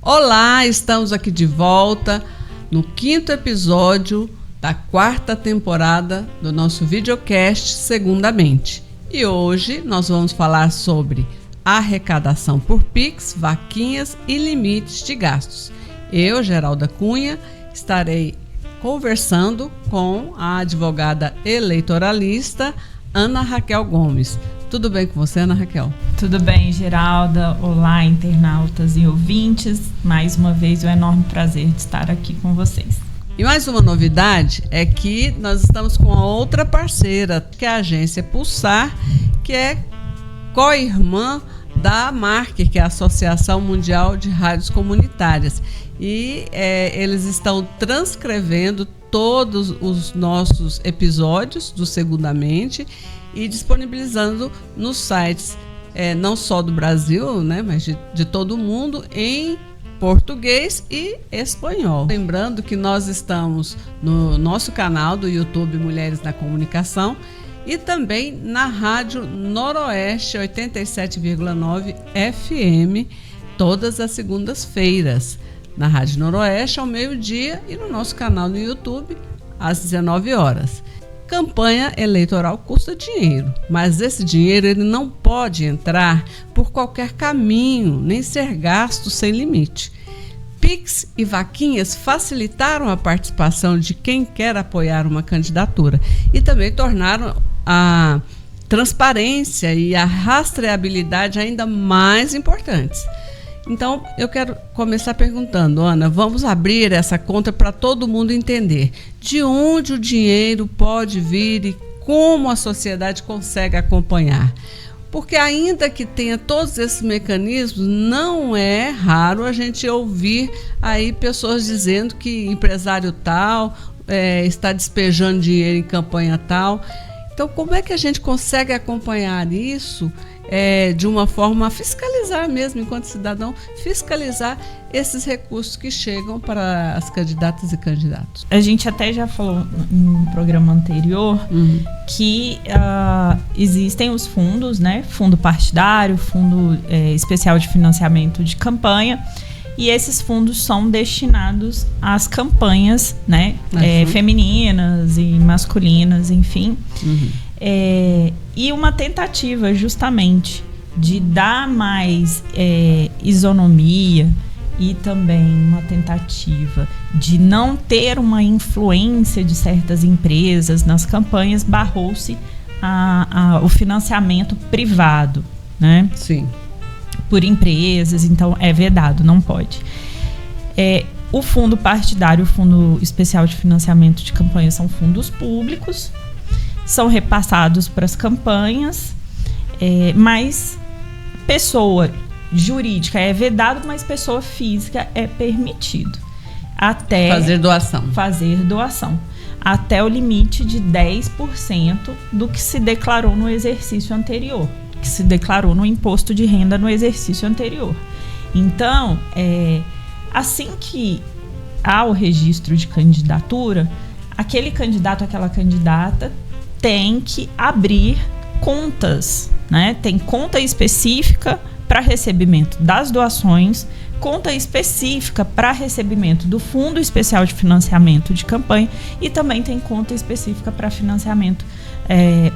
Olá, estamos aqui de volta no 5º episódio da 4ª temporada do nosso videocast Segundamente. E hoje nós vamos falar sobre arrecadação por Pix, vaquinhas e limites de gastos. Eu, Geralda Cunha, estarei conversando com a advogada eleitoralista Ana Raquel Gomes. Tudo bem com você, Ana Raquel? Tudo bem, Geralda. Olá, internautas e ouvintes. Mais uma vez, é um enorme prazer de estar aqui com vocês. E mais uma novidade é que nós estamos com a outra parceira, que é a agência Pulsar, que é co-irmã da AMARC, que é a Associação Mundial de Rádios Comunitárias. E eles estão transcrevendo todos os nossos episódios do Segundamente e disponibilizando nos sites, não só do Brasil, né, mas de todo o mundo, em português e espanhol. Lembrando que nós estamos no nosso canal do YouTube Mulheres na Comunicação e também na Rádio Noroeste 87,9 FM, todas as segundas-feiras. Na Rádio Noroeste ao meio-dia e no nosso canal no YouTube às 19 horas. Campanha eleitoral custa dinheiro, mas esse dinheiro ele não pode entrar por qualquer caminho, nem ser gasto sem limite. Pix e vaquinhas facilitaram a participação de quem quer apoiar uma candidatura e também tornaram a transparência e a rastreabilidade ainda mais importantes. Então, eu quero começar perguntando, Ana, vamos abrir essa conta para todo mundo entender de onde o dinheiro pode vir e como a sociedade consegue acompanhar. Porque ainda que tenha todos esses mecanismos, não é raro a gente ouvir aí pessoas dizendo que empresário tal está despejando dinheiro em campanha tal. Então, como é que a gente consegue acompanhar isso de uma forma a fiscalizar mesmo, enquanto cidadão, fiscalizar esses recursos que chegam para as candidatas e candidatos? A gente até já falou em um programa anterior que existem os fundos, né? Fundo partidário, fundo especial de financiamento de campanha, e esses fundos são destinados às campanhas, né? Femininas e masculinas, enfim. E uma tentativa justamente de dar mais isonomia e também uma tentativa de não ter uma influência de certas empresas nas campanhas, barrou-se o financiamento privado, né? Sim. Por empresas, então é vedado, não pode. O fundo partidário, o fundo especial de financiamento de campanha, são fundos públicos, são repassados para as campanhas, mas pessoa jurídica é vedado, mas pessoa física é permitido. Até fazer doação. Até o limite de 10% do que se declarou no exercício anterior, que se declarou no imposto de renda no exercício anterior. Então, assim que há o registro de candidatura, aquele candidato, aquela candidata tem que abrir contas, né? Tem conta específica para recebimento das doações, conta específica para recebimento do Fundo Especial de Financiamento de Campanha e também tem conta específica para financiamento,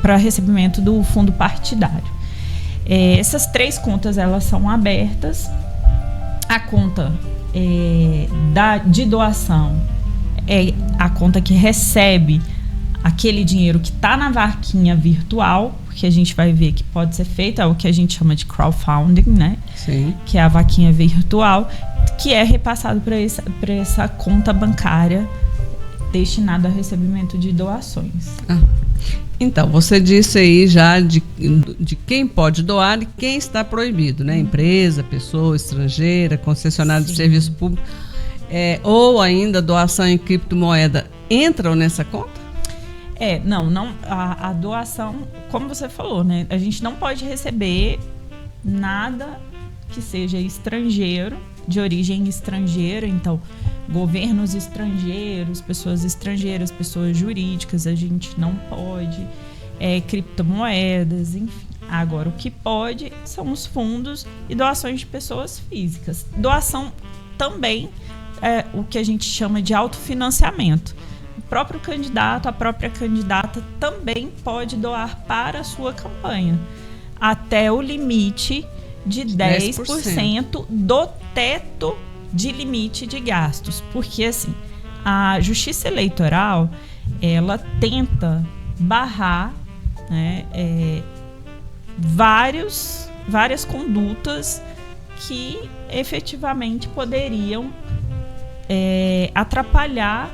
para recebimento do fundo partidário. Essas 3 contas elas são abertas. A conta de doação é a conta que recebe aquele dinheiro que está na vaquinha virtual, porque a gente vai ver que pode ser feito, é o que a gente chama de crowdfunding, né? Sim. Que é a vaquinha virtual, que é repassado para essa conta bancária destinada a recebimento de doações. Então, você disse aí já de quem pode doar e quem está proibido, né? Empresa, pessoa estrangeira, concessionário de serviço público, ou ainda doação em criptomoeda, entram nessa conta? Não, a doação, como você falou, né? A gente não pode receber nada que seja estrangeiro, de origem estrangeira, então governos estrangeiros, pessoas jurídicas, a gente não pode, criptomoedas, enfim. Agora, o que pode são os fundos e doações de pessoas físicas. Doação também o que a gente chama de autofinanciamento. O próprio candidato, a própria candidata também pode doar para a sua campanha, até o limite de 10% do teto de limite de gastos. Porque, assim, a Justiça Eleitoral, ela tenta barrar, né, várias condutas que efetivamente poderiam atrapalhar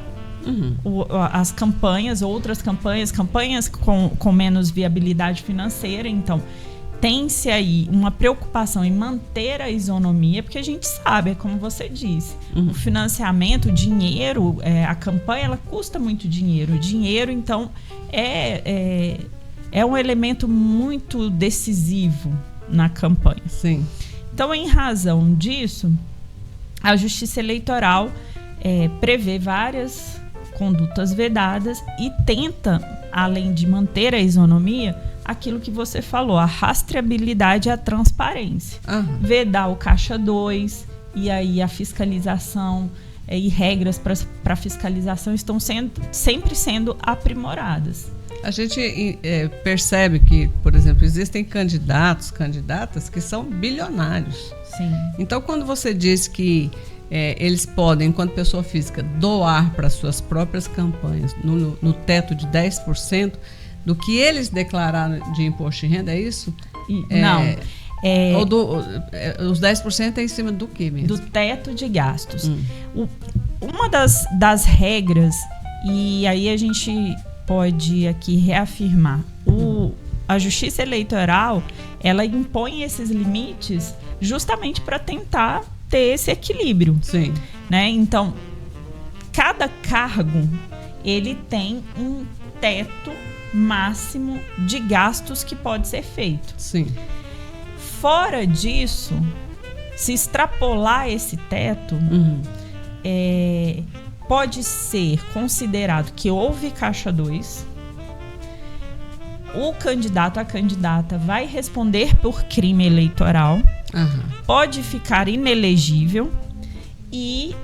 as campanhas, outras campanhas com menos viabilidade financeira. Então, tem-se aí uma preocupação em manter a isonomia, porque a gente sabe, como você disse, o financiamento, o dinheiro, a campanha, ela custa muito dinheiro. O dinheiro, então, é um elemento muito decisivo na campanha. Sim. Então, em razão disso, a Justiça Eleitoral prevê várias condutas vedadas e tenta, além de manter a isonomia, aquilo que você falou, a rastreabilidade e a transparência. Vedar o Caixa 2, e aí a fiscalização e regras para fiscalização estão sempre sendo aprimoradas. A gente percebe que, por exemplo, existem candidatas que são bilionários. Sim. Então, quando você diz que eles podem, enquanto pessoa física, doar para suas próprias campanhas no teto de 10%, do que eles declararam de imposto de renda, é isso? Não. Os 10% é em cima do que mesmo? Do teto de gastos. Uma das regras, e aí a gente pode aqui reafirmar, a Justiça Eleitoral, ela impõe esses limites justamente para tentar ter esse equilíbrio. Sim. Né? Então, cada cargo, ele tem um teto máximo de gastos que pode ser feito. Sim. Fora disso, se extrapolar esse teto, pode ser considerado que houve Caixa 2, o candidato, a candidata vai responder por crime eleitoral, pode ficar inelegível e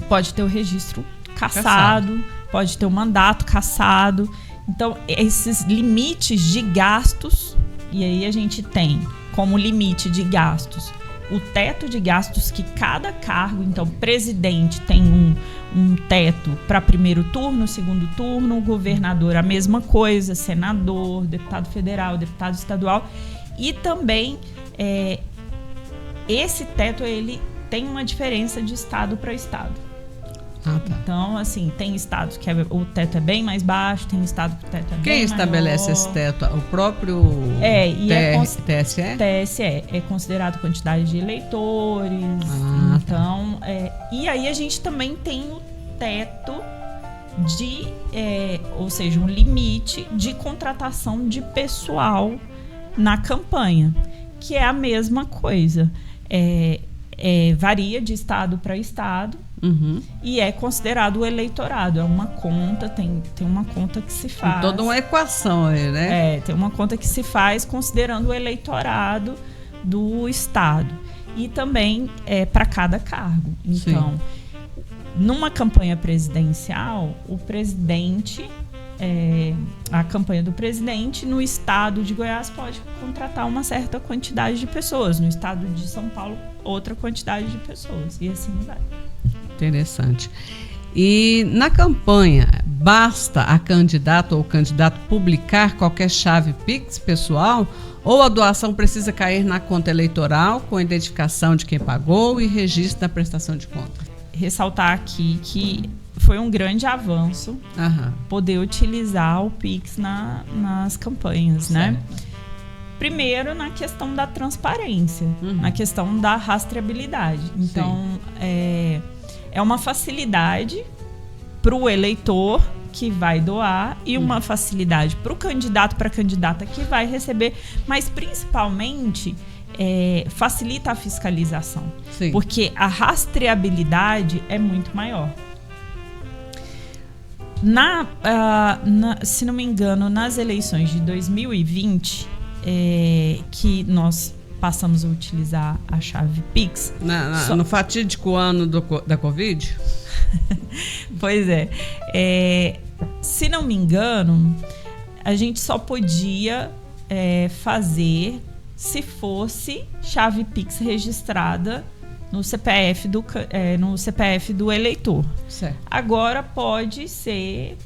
pode ter o registro cassado. Pode ter o mandato cassado. Então, esses limites de gastos, e aí a gente tem como limite de gastos o teto de gastos que cada cargo, então, presidente tem um teto para primeiro turno, segundo turno, o governador a mesma coisa, senador, deputado federal, deputado estadual, e também esse teto, ele tem uma diferença de estado para estado. Tá. Então, assim, tem estados que o teto é bem mais baixo, tem estado que o teto é bem maior. Quem estabelece esse teto? O próprio TSE? TSE. É considerado quantidade de eleitores. Então, e aí a gente também tem o teto ou seja, um limite de contratação de pessoal na campanha, que é a mesma coisa. Varia de estado para estado. E é considerado o eleitorado. É uma conta, tem uma conta que se faz. Tem toda uma equação aí, né? Tem uma conta que se faz considerando o eleitorado do estado. E também para cada cargo. Então, numa campanha presidencial, o presidente, a campanha do presidente no estado de Goiás pode contratar uma certa quantidade de pessoas. No estado de São Paulo, outra quantidade de pessoas. E assim vai. Interessante. E na campanha, basta a candidata ou o candidato publicar qualquer chave Pix pessoal ou a doação precisa cair na conta eleitoral com identificação de quem pagou e registro da prestação de contas? Ressaltar aqui que foi um grande avanço poder utilizar o Pix nas campanhas, né? Primeiro, na questão da transparência, na questão da rastreabilidade. Então, é uma facilidade para o eleitor que vai doar e uma facilidade para o candidato, para a candidata que vai receber, mas principalmente facilita a fiscalização, porque a rastreabilidade é muito maior. Se não me engano, nas eleições de 2020, que nós passamos a utilizar a chave Pix. No fatídico ano da Covid? Pois é. Se não me engano, a gente só podia fazer se fosse chave Pix registrada no CPF do eleitor. Certo. Agora pode ser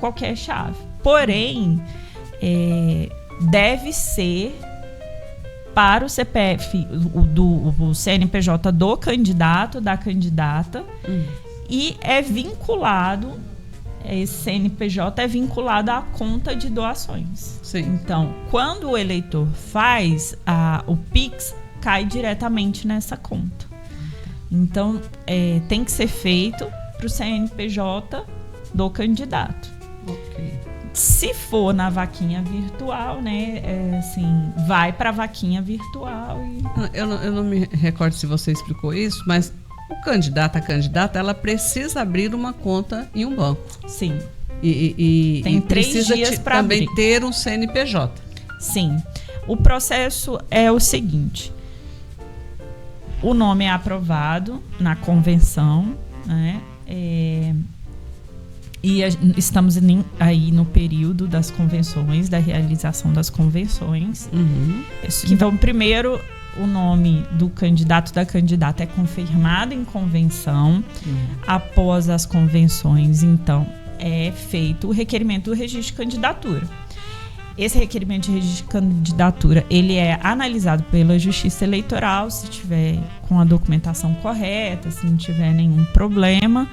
qualquer chave. Porém, deve ser para o CPF, o CNPJ do candidato, da candidata, e é vinculado, esse CNPJ é vinculado à conta de doações. Sim. Então, quando o eleitor faz o Pix, cai diretamente nessa conta. Então, tem que ser feito para o CNPJ do candidato. Ok. Se for na vaquinha virtual, né, vai para a vaquinha virtual. Eu não me recordo se você explicou isso, mas o candidato, a candidata, ela precisa abrir uma conta em um banco. Sim. Tem 3 dias para também abrir. ter um CNPJ. Sim. O processo é o seguinte: o nome é aprovado na convenção, né? E estamos aí no período das convenções, da realização das convenções. Então, primeiro, o nome do candidato, da candidata é confirmado em convenção. Após as convenções, então, é feito o requerimento do registro de candidatura. Esse requerimento de registro de candidatura, ele é analisado pela Justiça Eleitoral, se tiver com a documentação correta, se não tiver nenhum problema.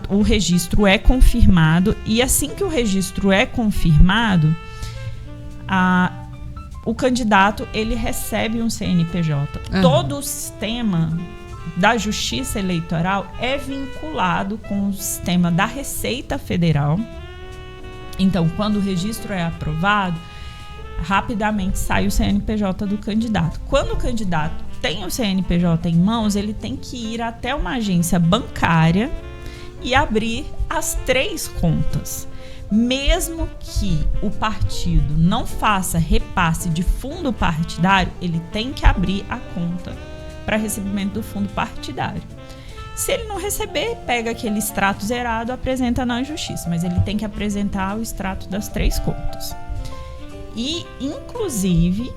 O registro é confirmado, e assim que o registro é confirmado, o candidato ele recebe um CNPJ. Todo o sistema da Justiça Eleitoral é vinculado com o sistema da Receita Federal. Então, quando o registro é aprovado, rapidamente sai o CNPJ do candidato. Quando o candidato tem o CNPJ em mãos, ele tem que ir até uma agência bancária e abrir as 3 contas. Mesmo que o partido não faça repasse de fundo partidário, ele tem que abrir a conta para recebimento do fundo partidário. Se ele não receber, pega aquele extrato zerado, apresenta na justiça, mas ele tem que apresentar o extrato das 3 contas. E, inclusive,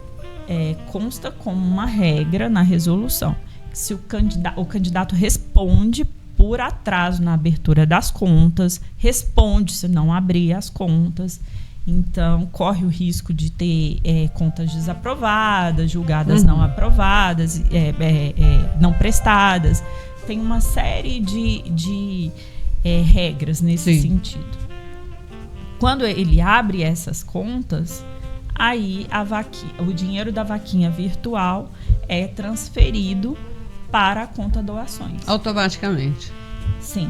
consta como uma regra na resolução, que se o candidato responde por atraso na abertura das contas, responde se não abrir as contas, então corre o risco de ter contas desaprovadas, julgadas não aprovadas, não prestadas. Tem uma série de regras nesse sentido. Quando ele abre essas contas, aí o dinheiro da vaquinha virtual é transferido para a conta doações. Automaticamente. Sim.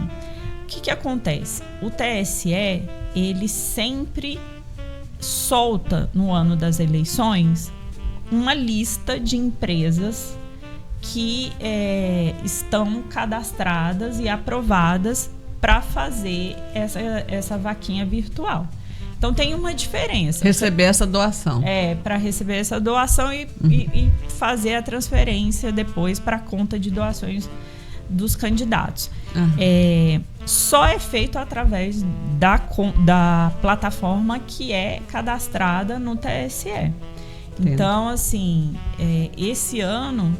O que acontece? O TSE, ele sempre solta, no ano das eleições, uma lista de empresas que estão cadastradas e aprovadas para fazer essa vaquinha virtual. Então tem uma diferença. Receber essa doação. Para receber essa doação e fazer a transferência depois para a conta de doações dos candidatos. Só é feito através da plataforma que é cadastrada no TSE. Entendo. Então, assim, esse ano,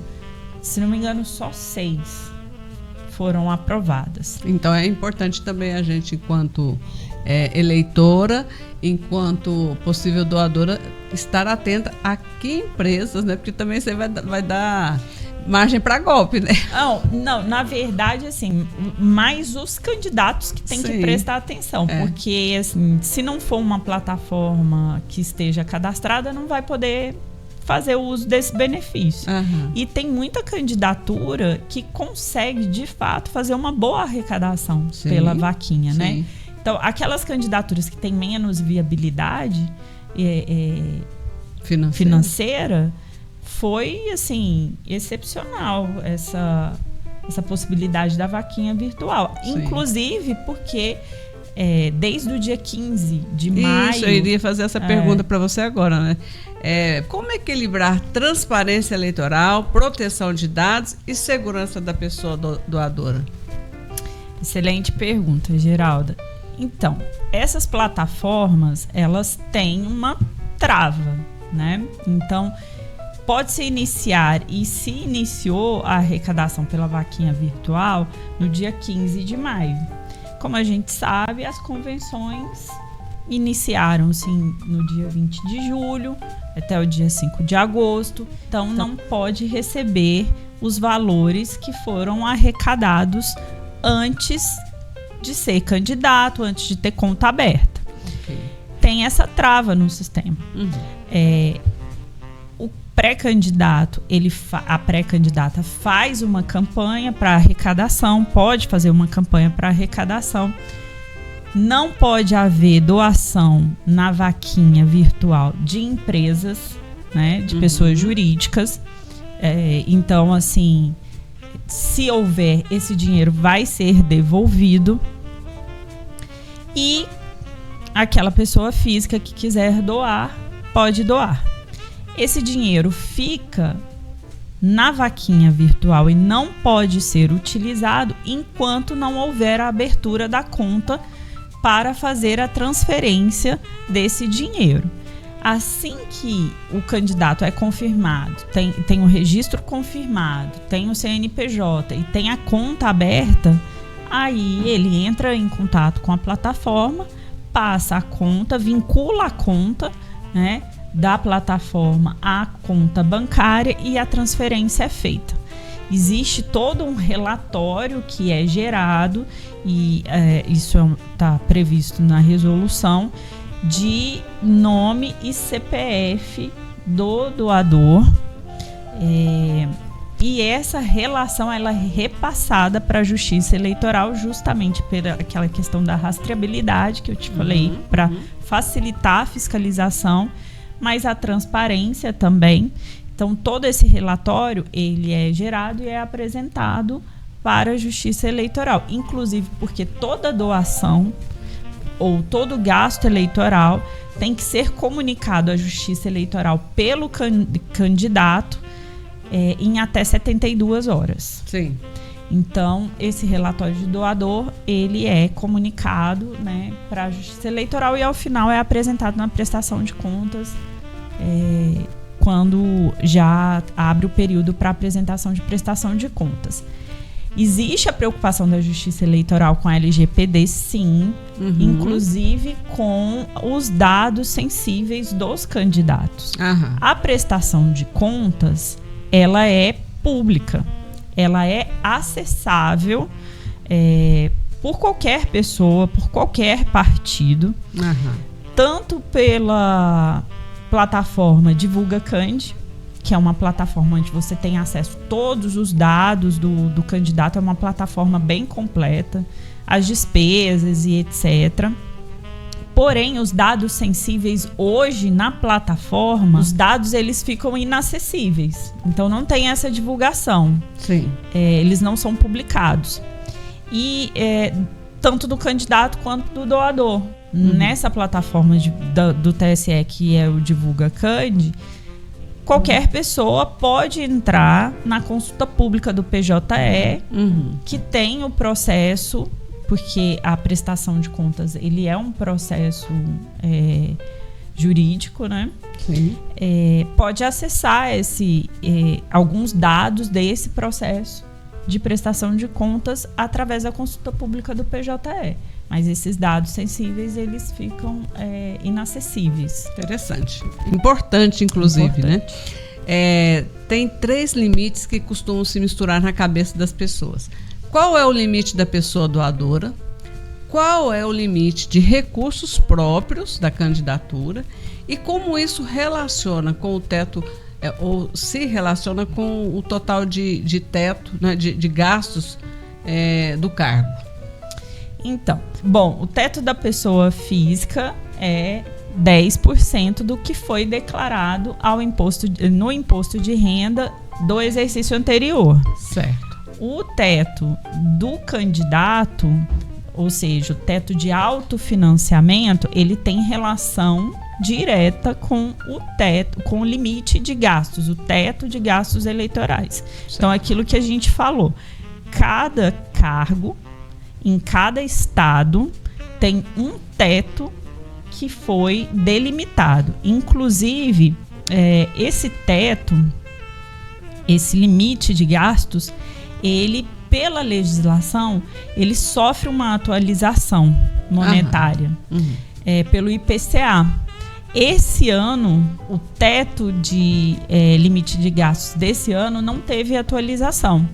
se não me engano, só 6 foram aprovadas. Então é importante também a gente, enquanto eleitora, enquanto possível doadora, estar atenta a que empresas, né? Porque também você vai dar margem para golpe, né? Não, na verdade, assim, mais os candidatos que têm que prestar atenção, porque assim, se não for uma plataforma que esteja cadastrada, não vai poder fazer o uso desse benefício. E tem muita candidatura que consegue, de fato, fazer uma boa arrecadação pela vaquinha, né? Então, aquelas candidaturas que têm menos viabilidade financeira, foi, assim, excepcional essa possibilidade da vaquinha virtual. Inclusive porque desde o dia 15 de maio... Isso, eu iria fazer essa pergunta para você agora, né? Como equilibrar transparência eleitoral, proteção de dados e segurança da pessoa doadora? Excelente pergunta, Geralda. Então, essas plataformas, elas têm uma trava, né? Então, pode-se iniciar, e se iniciou a arrecadação pela vaquinha virtual no dia 15 de maio. Como a gente sabe, as convenções iniciaram-se no dia 20 de julho até o dia 5 de agosto. Então, não pode receber os valores que foram arrecadados antes de ser candidato, antes de ter conta aberta. Okay. Tem essa trava no sistema. O pré-candidato, a pré-candidata faz uma campanha para arrecadação, pode fazer uma campanha para arrecadação. Não pode haver doação na vaquinha virtual de empresas, né, de pessoas jurídicas. Então, assim, se houver, esse dinheiro vai ser devolvido. E aquela pessoa física que quiser doar, pode doar. Esse dinheiro fica na vaquinha virtual e não pode ser utilizado enquanto não houver a abertura da conta para fazer a transferência desse dinheiro. Assim que o candidato é confirmado, tem o registro confirmado, tem o CNPJ e tem a conta aberta, aí ele entra em contato com a plataforma, passa a conta, vincula a conta, né, da plataforma à conta bancária e a transferência é feita. Existe todo um relatório que é gerado e isso está previsto na resolução de nome e CPF do doador. E essa relação ela é repassada para a Justiça Eleitoral justamente pela aquela questão da rastreabilidade que eu te falei, para facilitar a fiscalização, mas a transparência também. Então, todo esse relatório, ele é gerado e é apresentado para a Justiça Eleitoral. Inclusive porque toda doação ou todo gasto eleitoral tem que ser comunicado à Justiça Eleitoral pelo candidato em até 72 horas. Sim. Então, esse relatório de doador, ele é comunicado, né, para a Justiça Eleitoral e, ao final, é apresentado na prestação de contas, quando já abre o período para apresentação de prestação de contas. Existe a preocupação da Justiça Eleitoral com a LGPD, sim, inclusive com os dados sensíveis dos candidatos. A prestação de contas, ela é pública, ela é acessável por qualquer pessoa, por qualquer partido, tanto pela plataforma Divulga Cand, que é uma plataforma onde você tem acesso a todos os dados do candidato, é uma plataforma bem completa, as despesas e etc. Porém, os dados sensíveis hoje na plataforma, os dados eles ficam inacessíveis. Então, não tem essa divulgação. Sim. Eles não são publicados. E tanto do candidato quanto do doador. Nessa plataforma do TSE, que é o Divulga Cand, qualquer pessoa pode entrar na consulta pública do PJE, que tem o processo, porque a prestação de contas ele é um processo jurídico, né? Sim. Pode acessar alguns dados desse processo de prestação de contas através da consulta pública do PJE. Mas esses dados sensíveis, eles ficam inacessíveis. Interessante. Importante, inclusive, né? Tem 3 limites que costumam se misturar na cabeça das pessoas. Qual é o limite da pessoa doadora? Qual é o limite de recursos próprios da candidatura? E como isso relaciona com o teto, ou se relaciona com o total de teto, né, de gastos do cargo? Então, bom, o teto da pessoa física é 10% do que foi declarado no imposto de renda do exercício anterior. Certo. O teto do candidato, ou seja, o teto de autofinanciamento, ele tem relação direta com o teto, com o limite de gastos, o teto de gastos eleitorais. Certo. Então, aquilo que a gente falou, cada cargo, em cada estado, tem um teto que foi delimitado. Inclusive, esse teto, esse limite de gastos, ele, pela legislação, ele sofre uma atualização monetária pelo IPCA. Esse ano, o teto de limite de gastos desse ano não teve atualização.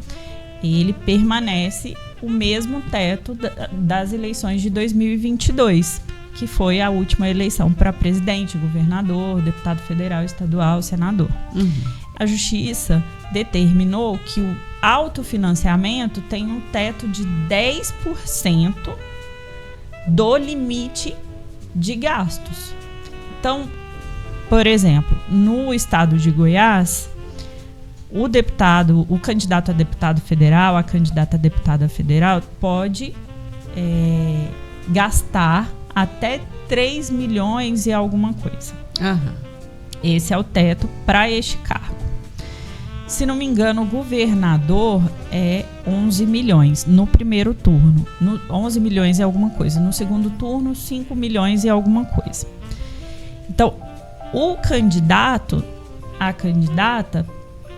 Ele permanece o mesmo teto das eleições de 2022, que foi a última eleição para presidente, governador, deputado federal, estadual, senador. A Justiça determinou que o autofinanciamento tem um teto de 10% do limite de gastos. Então, por exemplo, no estado de Goiás, o candidato a deputado federal, a candidata a deputada federal, pode gastar até 3 milhões e alguma coisa. Esse é o teto para este cargo. Se não me engano, o governador é 11 milhões no primeiro turno. 11 milhões e alguma coisa. No segundo turno, 5 milhões e alguma coisa. Então, o candidato, a candidata,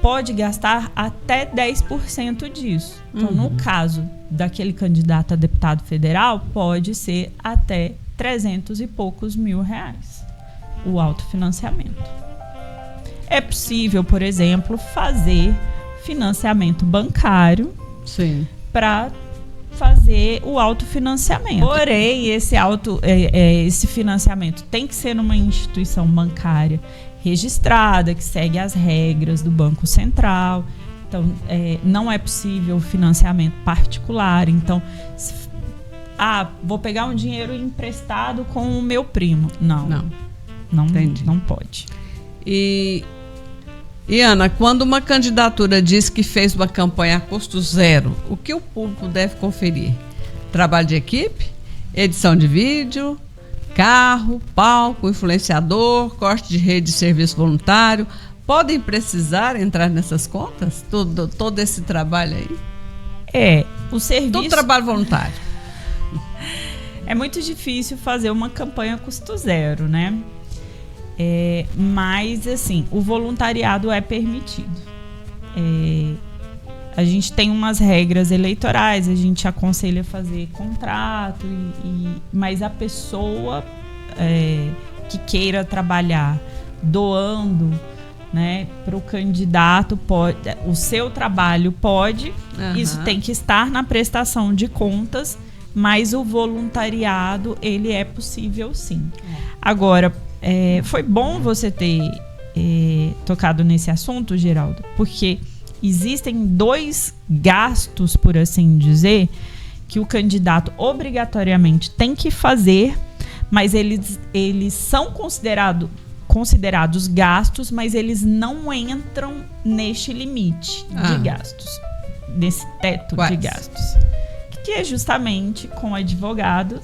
pode gastar até 10% disso. Então, no caso daquele candidato a deputado federal, pode ser até 300 e poucos mil reais o autofinanciamento. É possível, por exemplo, fazer financiamento bancário para fazer o autofinanciamento. Porém, esse financiamento tem que ser numa instituição bancária registrada, que segue as regras do Banco Central. Então, não é possível financiamento particular. Então, vou pegar um dinheiro emprestado com o meu primo. Não pode. E Ana, quando uma candidatura diz que fez uma campanha a custo zero, o que o público deve conferir? Trabalho de equipe, edição de vídeo, carro, palco, influenciador, corte de rede de serviço voluntário. Podem precisar entrar nessas contas? Todo esse trabalho aí? O serviço... Todo trabalho voluntário. É muito difícil fazer uma campanha a custo zero, né? Mas, assim, o voluntariado é permitido. A gente tem umas regras eleitorais, a gente aconselha a fazer contrato, mas a pessoa que queira trabalhar doando, né, para o candidato, o seu trabalho pode, isso tem que estar na prestação de contas, mas o voluntariado, ele é possível sim. Agora, foi bom você ter tocado nesse assunto, Geraldo, porque existem 2 gastos, por assim dizer, que o candidato obrigatoriamente tem que fazer, mas eles são considerados gastos, mas eles não entram neste limite de gastos, nesse teto de gastos, que é justamente com advogado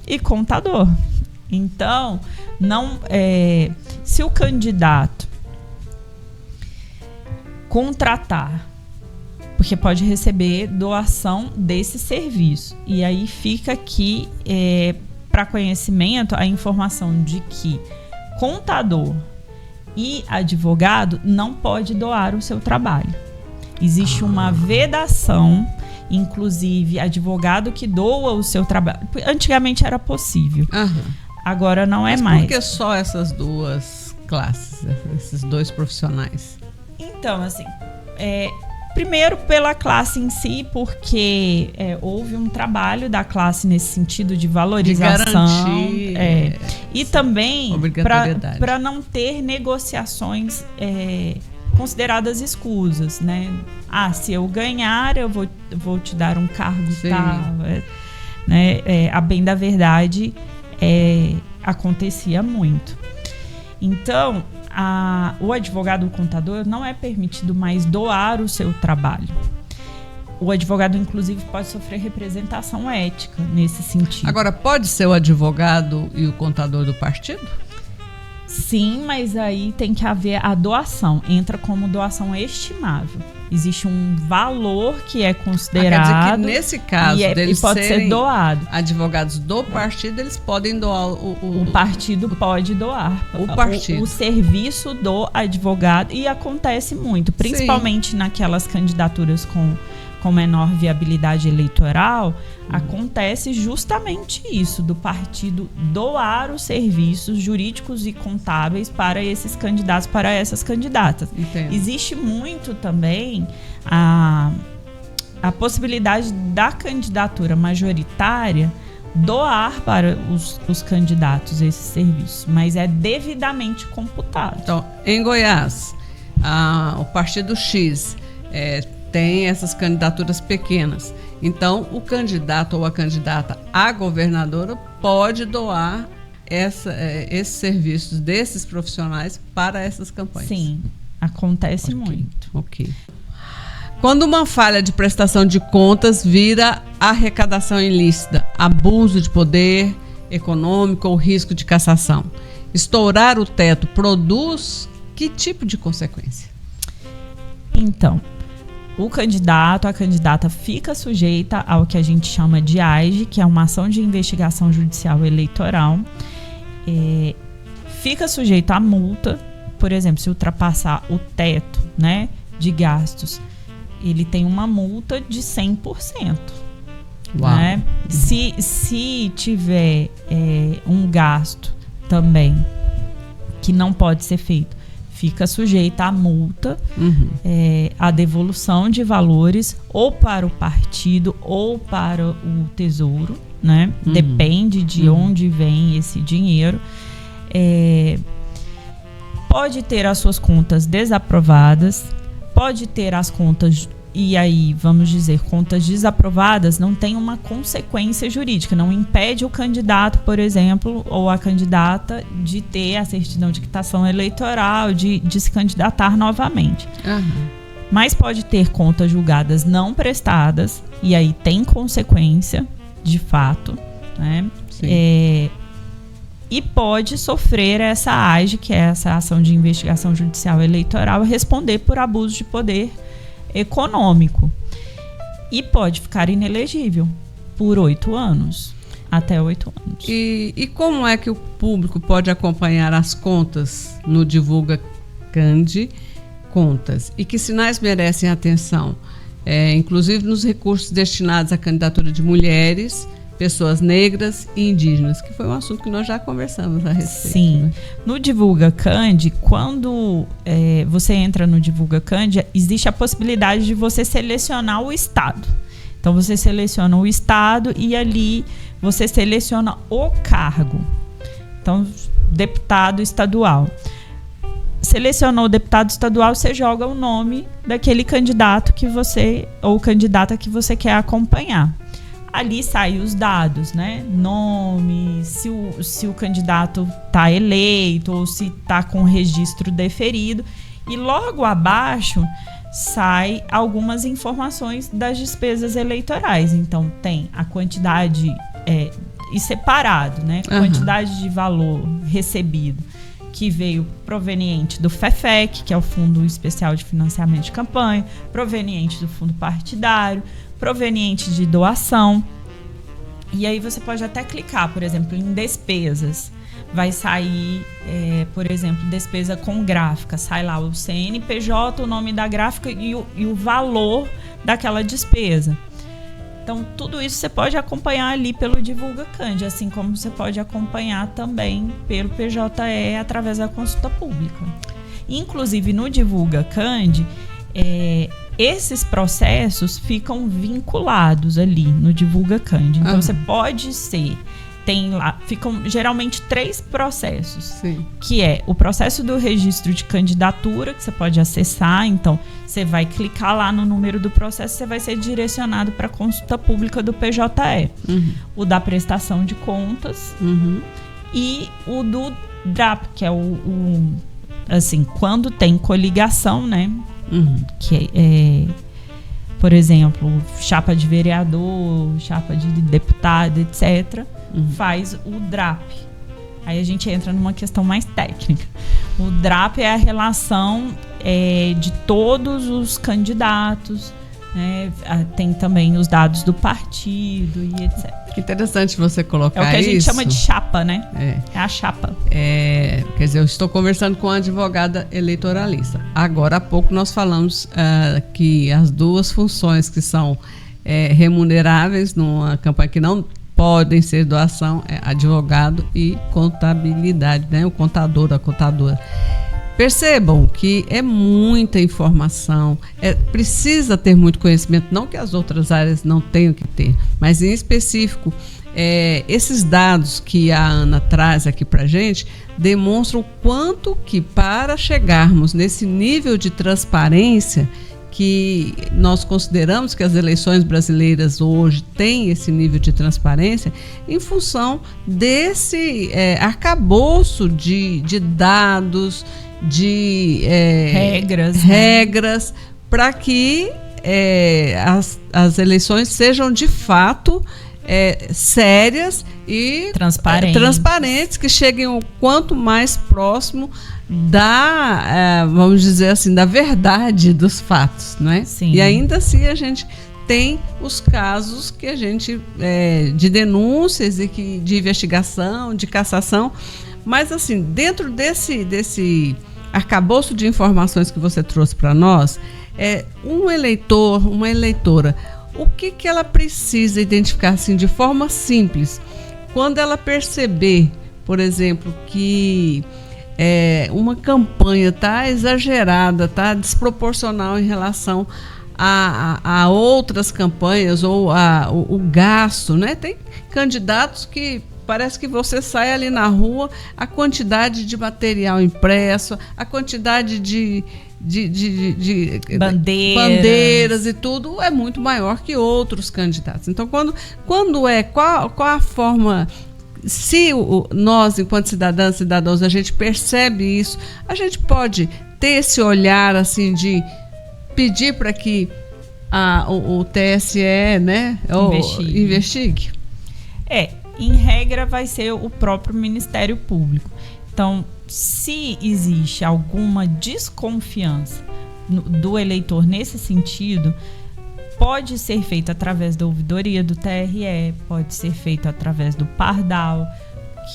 e contador. Então, se o candidato contratar, porque pode receber doação desse serviço, e aí fica aqui para conhecimento a informação de que contador e advogado não pode doar o seu trabalho. Existe uma vedação. Inclusive, advogado que doa o seu trabalho. Antigamente era possível. Agora não é mais. Por que só essas 2 classes, esses 2 profissionais? Então, assim, primeiro pela classe em si, porque houve um trabalho da classe nesse sentido de valorização. De garantir, e também para não ter negociações consideradas escusas, né? Se eu ganhar, eu vou te dar um cargo tal. Né? A bem da verdade, acontecia muito. Então, o advogado, o contador, não é permitido mais doar o seu trabalho. o advogado, inclusive, pode sofrer representação ética nesse sentido. Agora, pode ser o advogado e o contador do partido? Sim, mas aí tem que haver a doação. Entra como doação estimável. Existe um valor que é considerado. Quer dizer que nesse caso deles e pode ser doado. Advogados do partido, eles podem doar o partido pode doar. O partido. O serviço do advogado. E acontece muito, principalmente naquelas candidaturas com menor viabilidade eleitoral, acontece justamente isso, do partido doar os serviços jurídicos e contábeis para esses candidatos, para essas candidatas. Entendo. Existe muito também a possibilidade da candidatura majoritária doar para os candidatos esses serviços, mas é devidamente computado. Então, em Goiás, o partido X tem essas candidaturas pequenas. Então, o candidato ou a candidata a governadora pode doar esses serviços desses profissionais para essas campanhas. Sim, acontece muito. Ok. Quando uma falha de prestação de contas vira arrecadação ilícita, abuso de poder econômico ou risco de cassação, estourar o teto produz que tipo de consequência? Então, o candidato, a candidata fica sujeita ao que a gente chama de AIGE, que é uma ação de investigação judicial eleitoral. Fica sujeito a multa, por exemplo, se ultrapassar o teto, né, de gastos, ele tem uma multa de 100%. Uau. Né? Se tiver um gasto também que não pode ser feito, fica sujeita à multa, à devolução de valores ou para o partido ou para o tesouro, né? Depende de onde vem esse dinheiro. Pode ter as suas contas desaprovadas, pode ter as contas, e aí, vamos dizer, contas desaprovadas não tem uma consequência jurídica, não impede o candidato, por exemplo, ou a candidata de ter a certidão de quitação eleitoral, de se candidatar novamente. Mas pode ter contas julgadas não prestadas, e aí tem consequência, de fato, né? E pode sofrer essa AIGE, que é essa ação de investigação judicial eleitoral, responder por abuso de poder econômico, e pode ficar inelegível por 8 anos, até 8 anos. E como é que o público pode acompanhar as contas no Divulga Cand Contas? E que sinais merecem atenção? Inclusive nos recursos destinados à candidatura de mulheres, pessoas negras e indígenas, que foi um assunto que nós já conversamos a respeito. Sim. Né? No Divulga Cand, quando você entra no Divulga Cand, existe a possibilidade de você selecionar o estado. Então, você seleciona o estado e ali você seleciona o cargo. Então, deputado estadual. Selecionou o deputado estadual, você joga o nome daquele candidato que você, ou candidata que você quer acompanhar. Ali saem os dados, né? Nome, se o candidato está eleito ou se está com registro deferido. E logo abaixo sai algumas informações das despesas eleitorais. Então tem a quantidade e separado, né? Quantidade de valor recebido que veio proveniente do FEFEC, que é o Fundo Especial de Financiamento de Campanha, proveniente do fundo partidário, proveniente de doação. E aí você pode até clicar, por exemplo, em despesas. Vai sair, por exemplo, despesa com gráfica. Sai lá o CNPJ, o nome da gráfica e o valor daquela despesa. Então, tudo isso você pode acompanhar ali pelo Divulga Cand, assim como você pode acompanhar também pelo PJE através da consulta pública. Inclusive, no Divulga Cand, esses processos ficam vinculados ali no Divulga Cand. Então, você pode ser... Tem lá, ficam geralmente 3 processos. Sim. Que é o processo do registro de candidatura, que você pode acessar. Então, você vai clicar lá no número do processo, você vai ser direcionado para a consulta pública do PJE. O da prestação de contas e o do DRAP, que é assim, quando tem coligação, né? Que por exemplo, chapa de vereador, chapa de deputado, etc., faz o DRAP. Aí a gente entra numa questão mais técnica. O DRAP é a relação de todos os candidatos, né? Tem também os dados do partido e etc. Que interessante você colocar isso. É o que a gente chama de chapa, né? É a chapa. Quer dizer, eu estou conversando com a advogada eleitoralista. Agora há pouco nós falamos que as duas funções que são remuneráveis numa campanha que não podem ser doação, advogado e contabilidade, né? O contador, a contadora. Percebam que é muita informação, precisa ter muito conhecimento, não que as outras áreas não tenham que ter, mas em específico, esses dados que a Ana traz aqui para a gente demonstram o quanto que para chegarmos nesse nível de transparência que nós consideramos que as eleições brasileiras hoje têm esse nível de transparência em função desse arcabouço de dados, de regras para que as eleições sejam de fato sérias e transparentes, que cheguem o quanto mais próximo vamos dizer assim, da verdade dos fatos, não é? Sim. E ainda assim a gente tem os casos que a gente de denúncias e de investigação, de cassação, mas assim, dentro desse arcabouço de informações que você trouxe para nós, um eleitor, uma eleitora, o que ela precisa identificar assim, de forma simples, quando ela perceber, por exemplo, que uma campanha está exagerada, está desproporcional em relação a outras campanhas ou o gasto, né? Tem candidatos que parece que você sai ali na rua, a quantidade de material impresso, a quantidade de bandeiras e tudo é muito maior que outros candidatos. Então, qual a forma, se nós, enquanto cidadãos, a gente percebe isso, a gente pode ter esse olhar assim de pedir para que o TSE, né, investigue? Em regra, vai ser o próprio Ministério Público. Então, se existe alguma desconfiança do eleitor nesse sentido, pode ser feito através da ouvidoria do TRE, pode ser feito através do Pardal,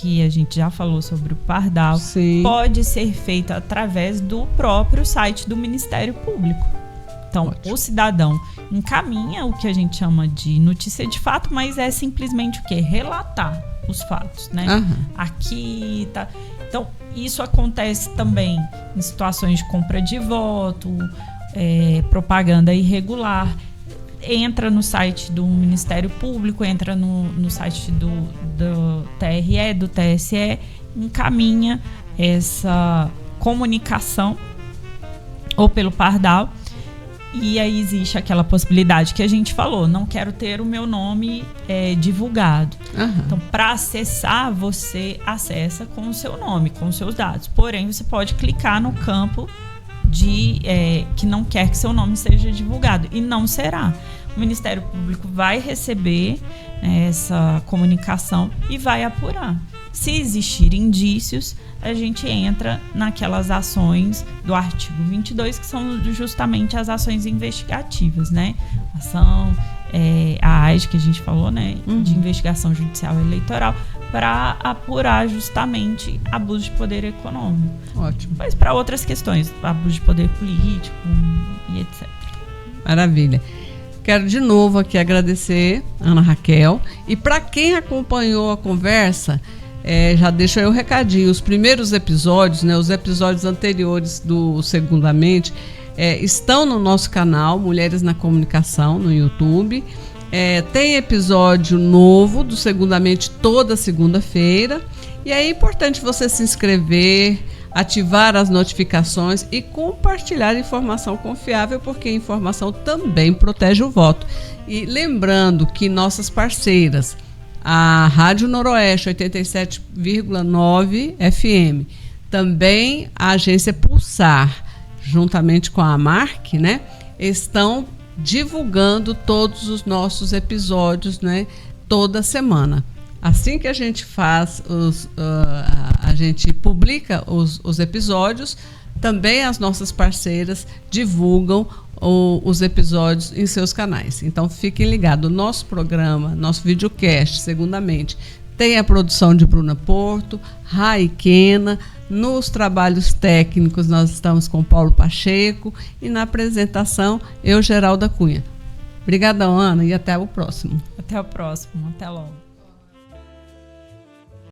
que a gente já falou sobre o Pardal. Sim. Pode ser feito através do próprio site do Ministério Público. Então, o cidadão encaminha o que a gente chama de notícia de fato, mas é simplesmente o quê? Relatar os fatos, né? Uhum. Aqui tá. Então, isso acontece também em situações de compra de voto, propaganda irregular. Entra no site do Ministério Público, entra no site do TRE, do TSE, encaminha essa comunicação ou pelo Pardal. E aí existe aquela possibilidade que a gente falou, não quero ter o meu nome divulgado. Uhum. Então, para acessar, você acessa com o seu nome, com os seus dados. Porém, você pode clicar no campo que não quer que seu nome seja divulgado. E não será. O Ministério Público vai receber essa comunicação e vai apurar. Se existirem indícios, a gente entra naquelas ações do artigo 22, que são justamente as ações investigativas, né? A AIS, que a gente falou, né? De investigação judicial eleitoral, para apurar justamente abuso de poder econômico. Ótimo. Mas para outras questões, abuso de poder político e etc. Maravilha. Quero de novo aqui agradecer a Ana Raquel. E para quem acompanhou a conversa, já deixo aí o recadinho. Os primeiros episódios, né, os episódios anteriores do Segundamente, estão no nosso canal Mulheres na Comunicação, no YouTube. Tem episódio novo do Segundamente toda segunda-feira. E é importante você se inscrever, ativar as notificações e compartilhar informação confiável, porque a informação também protege o voto. E lembrando que nossas parceiras, a Rádio Noroeste 87,9 FM, também a agência Pulsar, juntamente com a AMARC, né, estão divulgando todos os nossos episódios, né, toda semana. Assim que a gente faz a gente publica os episódios, também as nossas parceiras divulgam os episódios em seus canais. Então fiquem ligados, nosso programa, nosso videocast, segundamente, tem a produção de Bruna Porto, Rai Quena. Nos trabalhos técnicos nós estamos com Paulo Pacheco e na apresentação eu, Geralda Cunha. Obrigadão, Ana, e até o próximo. Até o próximo, até logo.